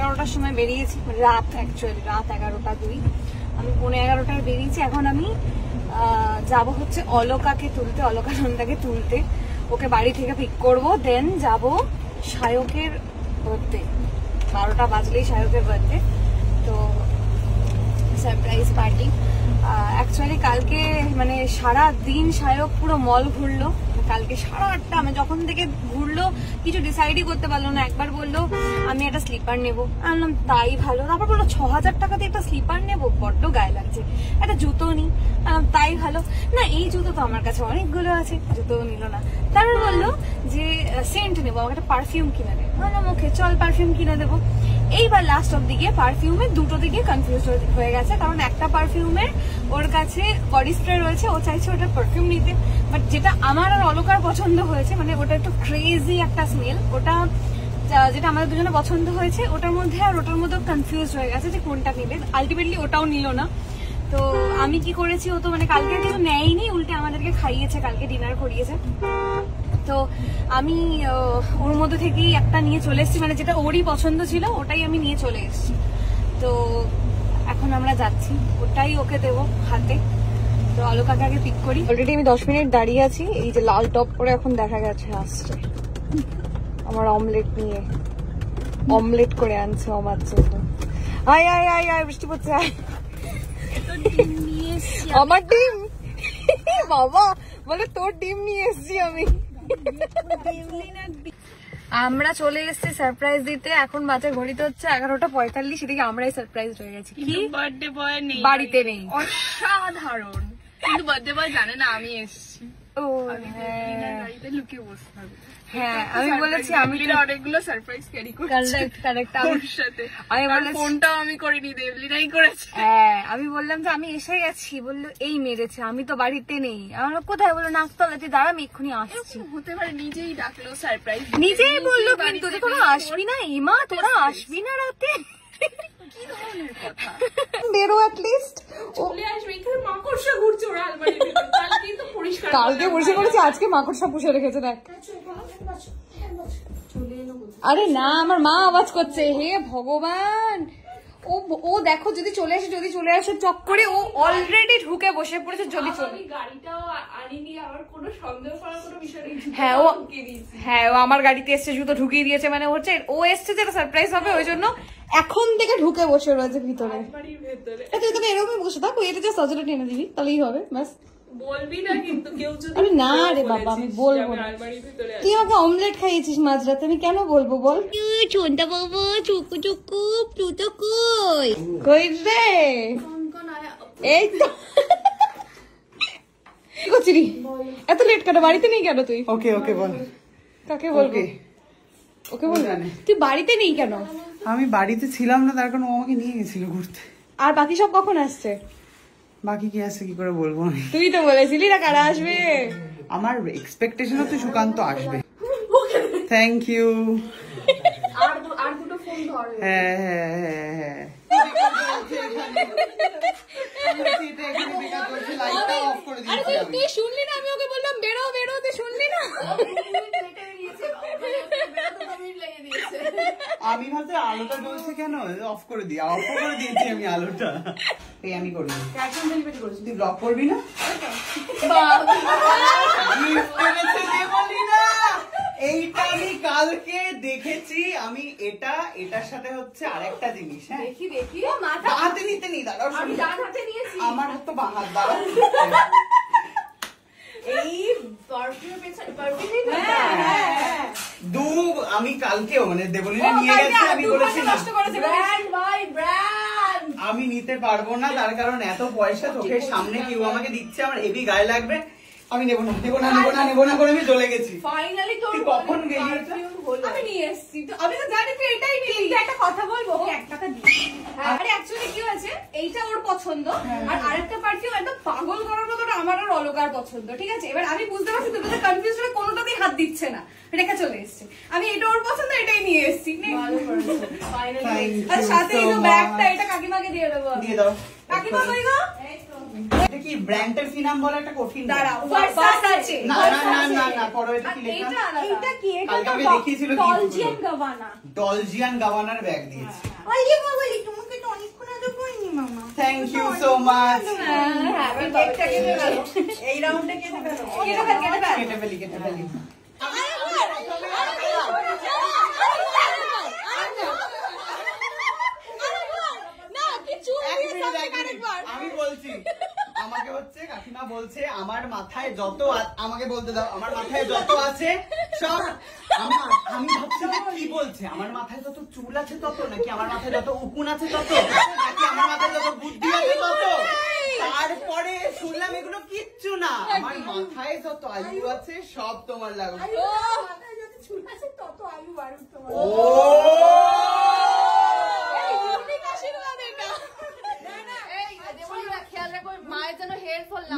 11টার সময় বেরিয়েছি, রাত অ্যাকচুয়ালি রাত 11টা 2। আমি 11:15টায় বেরিয়েছি। এখন আমি যাব হচ্ছে অলকাকে তুলতে, অলকানন্দাকে তুলতে। ওকে বাড়ি থেকে পিক করবো, দেন যাব সায়কের বার্থডে। 12টা বাজলেই সায়কের বার্থডে, তো সারপ্রাইজ পার্টি। অ্যাকচুয়ালি কালকে মানে সারা দিন সায়ক পুরো মল ঘুরলো। কালকে সারা 8টা আমি যখন থেকে ঘুরলো কিছু ডিসাইডই করতে পারলো না। একবার বললো আমি একটা স্লিপার নেবো, আনলাম তাই ভালো। তারপর বললো 6000 টাকাতে একটা স্লিপার নেবো, বড্ড গায়ে লাগছে। একটা জুতো নি, তাই ভালো না, এই জুতো তো আমার কাছে অনেকগুলো আছে, জুতোও নিল না। তারপর বললো যে সেন্ট নেবো, আমাকে একটা পারফিউম কিনে দেবো। বললাম ওকে চল পারফিউম কিনে দেবো। এইবার লাস্ট অব দিকে পারফিউমে দুটো দিকে কনফিউজ হয়ে গেছে, কারণ একটা পারফিউমের ওর কাছে বডি স্প্রে রয়েছে, ও চাইছে ওটা পারফিউম নিতে। বাট যেটা আমার আর অলকার পছন্দ হয়েছে, মানে ওটা একটু ক্রেজি একটা স্মেল, ওটা যেটা আমাদের দুজনে পছন্দ হয়েছে, ওটার মধ্যে আর ওটার মধ্যে কনফিউজ হয়ে গেছে যে কোনটা নিবে। আলটিমেটলি ওটাও নিল না। তো আমি কি করেছি, ও তো মানে কালকে কিছু নেয়নি, উল্টে আমাদেরকে খাইয়েছে, কালকে ডিনার করিয়েছে। তো আমি ওর মধ্যে থেকেই একটা নিয়ে চলে এসেছি, মানে যেটা ওরই পছন্দ ছিল ওটাই আমি নিয়ে চলে এসেছি। তো এখন আমরা যাচ্ছি, ওটাই ওকে দেবো হাতে। তো অলকাকে আগে পিক করি। অলরেডি আমি 10 মিনিট দাঁড়িয়ে আছি। এই যে লাল টপ পরে এখন দেখা গেছে আসছে আমার অমলেট নিয়ে, অমলেট করে আনছে আমার জন্য। আয় আয় আয় আয়, বৃষ্টি পড়ছে, আয়। আমার ডিম বাবা বলে তোর ডিম নিয়ে এসছি আমি। আমরা চলে এসেছি সারপ্রাইজ দিতে। এখন বাচ্চা ঘড়িতে হচ্ছে 11:45, সেদিকে আমরাই সারপ্রাইজ হয়ে গেছি। কি বার্থডে বয় নেই, বাড়িতে নেই। অসাধারণ, কিন্তু বার্থডে বয় জানে না আমি এসেছি। ও গাড়িতে লুকিয়ে বসে থাকবো। হ্যাঁ আমি বলেছি আমি অনেকগুলো সারপ্রাইজ ক্যারি করছি। কারেক্ট কারেক্ট, আমার সাথে আমি বললাম ফোনটাও আমি করিনি, দেবলিনাই করেছে। হ্যাঁ আমি বললাম যে আমি এসে গেছি, বললো এই মেরেছে, আমি তো বাড়িতে নেই। আমার কোথায়, বললো নাকতলা, তুই দাঁড়া আমি এক্ষুনি আসছি। হতে পারে নিজেই ডাকলো সারপ্রাইজ, নিজেই বললো, কিন্তু তোরা আসবি না ইমা, তোরা আসবি না রাতে। কি ধরনের কথা, বেরো অ্যাটলিস্ট চলে আসবে। এখানে মাকড়সা ঘুরছে ওর আলমারিতে, কালকে তো পরিষ্কার, কালকে পরিষ্কার করেছে, আজকে মাকড়সা পুষে রেখেছে। দেখ আরে না, আমার মা আওয়াজ করছে। হে ভগবান, ও দেখো যদি চলে আসে চক করে, ও অলরেডি ঢুকে বসে পড়েছে। যদি চলে, গাড়িটাও আনিনি, আমার কোনো সন্দেহ করার কোনো বিষয় নেই। হ্যাঁ ও আমার গাড়িতে এসছে, জুতো ঢুকিয়ে দিয়েছে, মানে হচ্ছে ও এসছে যেটা সারপ্রাইজ হবে, ওই জন্য এখন থেকে ঢুকে বসে রয়েছে ভিতরে। তুই তোকে এরকমই বসে থাক, এটা জাস্ট সজলে টেনে দিবি, তাহলেই হবে ব্যাস। বলবি না কিন্তু কেউ যদি, আরে না রে বাবা আমি বলবো না। তুই আমাকে অমলেট খাইয়েছিস মাঝরাতে, আমি কেন বলবো বল? চোনটা বাবু চুকু চুকু প্লুটো কই কই রে, এই তো কি করছিস? এত লেট কেন, বাড়িতে নেই কেন তুই? ওকে ওকে বল, কাকে বলবি? ওকে বল, তুই বাড়িতে নেই কেন? আমি বাড়িতে ছিলাম না, তার কারণ ও আমাকে নিয়ে গেছিল ঘুরতে। আর বাকি সব কখন আসছে? বাকি কি আসছে কি করে বলবো আমি? তুই তো বলেছিলি না কারা আসবে। আমার এক্সপেকটেশন হচ্ছে সুকান্ত আসবে। Thank you. আর দুটো ফোন ধর। হ্যাঁ হ্যাঁ হ্যাঁ হ্যাঁ, তুই শুনলি না? আমি ওকে বললাম বেরো বেরো, তুই শুনলি না? আমি ভাবছি আলোটা জ্বলছে কেন, অফ করে দিয়েছি আমি আলোটা। এই আমি করবি, তুই ব্লক করবি না? এইটা আমি কালকে দেখেছি, আমি এটার সাথে হচ্ছে আরেকটা জিনিস। হ্যাঁ দেখি হাতে নিতে নি, দাঁড়াও আমার হাত তো বাঁ হাত, দাঁড়াও। আমি কালকেও মানে দেবলীনা নিয়ে গেছে, আমি বলেছি আমি নিতে পারবো না, তার কারণ এত পয়সা চোখের সামনে কেউ আমাকে দিচ্ছে, আমার হেভি গায়ে লাগবে, আমি নেবো না করে আমি চলে গেছি। ফাইনালি তুই কখন গেলি? আমি নিয়ে এসেছি, তো আমি তো জানি তুই এটাই নিলি। একটা কথা বলবো, ওকে 1 টাকা দিই। আরে অ্যাকচুয়ালি কি হয়েছে, এইটা ওর পছন্দ, আর আরেকটা পারফিউম একদম পাগল করার মতো আমার আর অলকার পছন্দ, ঠিক আছে? এবার আমি বুঝতে পারছি দুটোতে কনফিউজ হয়ে কোনোটাতেই হাত দিচ্ছে না, রেখে চলে এসছে। আমি এটা ওর পছন্দ, এটাই নিয়ে এসেছি। আর সাথে এই ব্যাগটা, এটা কাকিমাকে দিয়ে দেবো। দিয়ে দাও কাকিমা। কই গো? এটা কি ব্র্যান্ডের কি নাম বলে? একটা কঠিন, দাঁড়াও আছে। না না না না না, পড়ো এটা কি লেখা? এটা কি? এটা তো দেখিয়েছিল, ডলজিয়ান গাবানার ব্যাগ দিয়েছে। তোমাকে তো অনেকক্ষণ আগে করিনি মামা। Thank you so much. এই রাউন্ডে কেটে ফেলো। কেটে ফেলি। আমি বলছি, আমাকে হচ্ছে কাকিমা বলছে আমার মাথায় যত আমাকে বলতে দাও, আমার মাথায় যত আছে সব আমি ভাবছি যে কি বলছে, আমার মাথায় যত চুল আছে তত, নাকি আমার মাথায় যত উকুন আছে তত, নাকি আমার মাথায় যত বুদ্ধি আছে তত। তারপরে শুনলাম এগুলো কিচ্ছু না, আমার মাথায় যত আলু আছে সব তোমার লাগবে। খেয়াল রাখো মায়ের যেন হেয়ার ফল না